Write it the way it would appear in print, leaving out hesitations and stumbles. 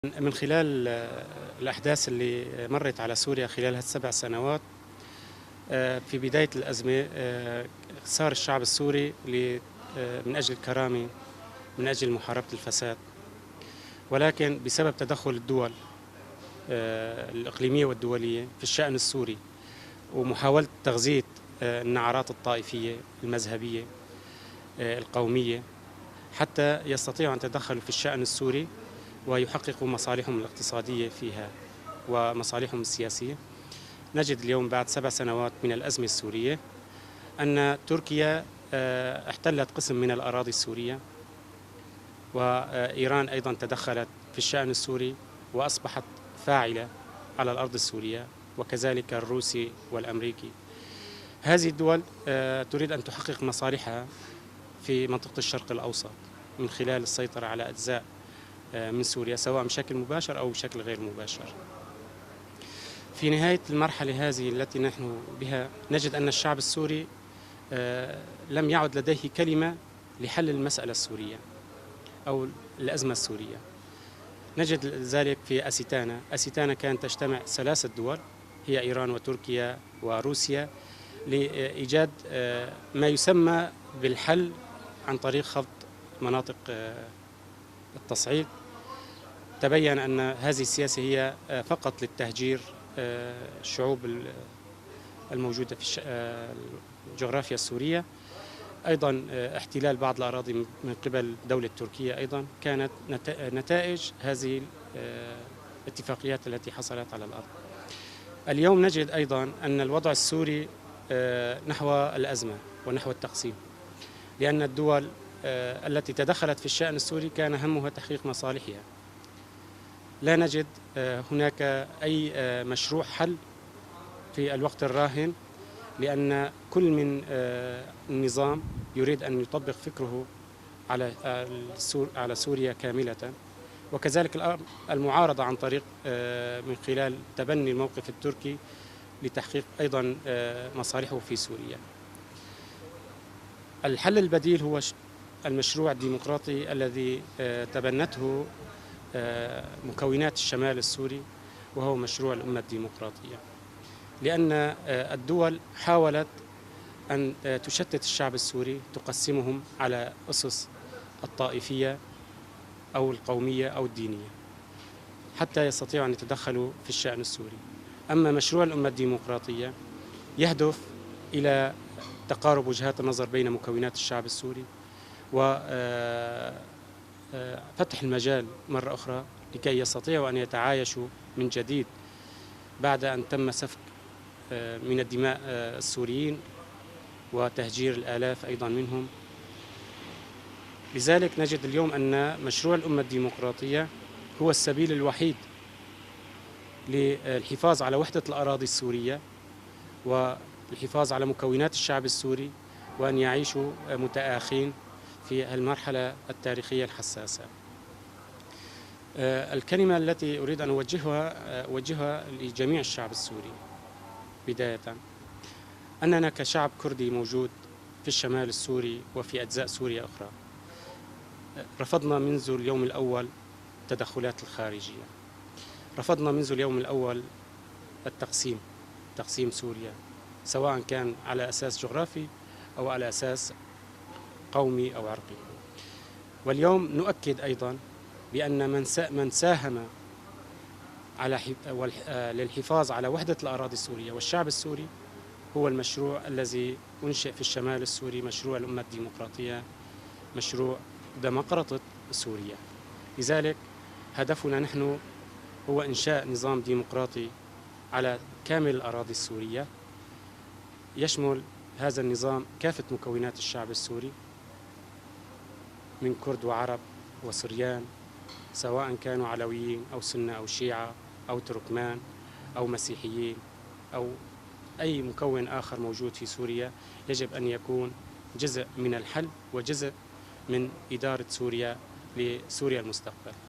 من خلال الأحداث اللي مرت على سوريا خلال هالسبع سنوات، في بداية الأزمة صار الشعب السوري من أجل الكرامة، من أجل محاربة الفساد، ولكن بسبب تدخل الدول الإقليمية والدولية في الشأن السوري ومحاولة تغذية النعرات الطائفية المذهبية القومية حتى يستطيعوا أن يتدخلوا في الشأن السوري ويحققوا مصالحهم الاقتصادية فيها ومصالحهم السياسية. نجد اليوم بعد 7 سنوات من الأزمة السورية أن تركيا احتلت قسم من الأراضي السورية، وإيران أيضا تدخلت في الشأن السوري وأصبحت فاعلة على الأرض السورية، وكذلك الروسي والأمريكي. هذه الدول تريد أن تحقق مصالحها في منطقة الشرق الأوسط من خلال السيطرة على أجزاء من سوريا، سواء بشكل مباشر أو بشكل غير مباشر. في نهاية المرحلة هذه التي نحن بها نجد أن الشعب السوري لم يعد لديه كلمة لحل المسألة السورية أو الأزمة السورية. نجد ذلك في أستانا. أستانا كانت تجتمع 3 دول، هي إيران وتركيا وروسيا، لإيجاد ما يسمى بالحل عن طريق خفض مناطق التصعيد. تبين أن هذه السياسة هي فقط للتهجير الشعوب الموجودة في الجغرافيا السورية. أيضا احتلال بعض الأراضي من قبل دولة تركيا أيضا كانت نتائج هذه الاتفاقيات التي حصلت على الأرض. اليوم نجد أيضا أن الوضع السوري نحو الأزمة ونحو التقسيم، لأن الدول التي تدخلت في الشأن السوري كان همها تحقيق مصالحها. لا نجد هناك أي مشروع حل في الوقت الراهن، لأن كل من النظام يريد أن يطبق فكره على سوريا كاملة، وكذلك المعارضة عن طريق من خلال تبني الموقف التركي لتحقيق أيضا مصالحه في سوريا. الحل البديل هو المشروع الديمقراطي الذي تبنته مكونات الشمال السوري، وهو مشروع الأمة الديمقراطية، لأن الدول حاولت أن تشتت الشعب السوري، تقسمهم على أسس الطائفية أو القومية أو الدينية حتى يستطيعوا أن يتدخلوا في الشأن السوري. أما مشروع الأمة الديمقراطية يهدف إلى تقارب وجهات النظر بين مكونات الشعب السوري وفتح المجال مرة أخرى لكي يستطيعوا أن يتعايشوا من جديد بعد أن تم سفك من الدماء السوريين وتهجير الآلاف أيضا منهم. لذلك نجد اليوم أن مشروع الأمة الديمقراطية هو السبيل الوحيد للحفاظ على وحدة الأراضي السورية والحفاظ على مكونات الشعب السوري، وأن يعيشوا متآخين في المرحلة التاريخية الحساسة. الكلمة التي أريد أن أوجهها لجميع الشعب السوري بداية، أننا كشعب كردي موجود في الشمال السوري وفي أجزاء سوريا أخرى رفضنا منذ اليوم الأول التدخلات الخارجية، رفضنا منذ اليوم الأول تقسيم سوريا، سواء كان على أساس جغرافي أو على أساس قومي أو عرقي. واليوم نؤكد أيضا بأن من ساهم للحفاظ على وحدة الأراضي السورية والشعب السوري هو المشروع الذي أنشئ في الشمال السوري، مشروع الأمة الديمقراطية، مشروع ديمقراطية سوريا. لذلك هدفنا نحن هو إنشاء نظام ديمقراطي على كامل الأراضي السورية، يشمل هذا النظام كافة مكونات الشعب السوري من كرد وعرب وسريان، سواء كانوا علويين أو سنة أو شيعة أو تركمان أو مسيحيين أو أي مكون آخر موجود في سوريا. يجب أن يكون جزء من الحل وجزء من إدارة سوريا لسوريا المستقبل.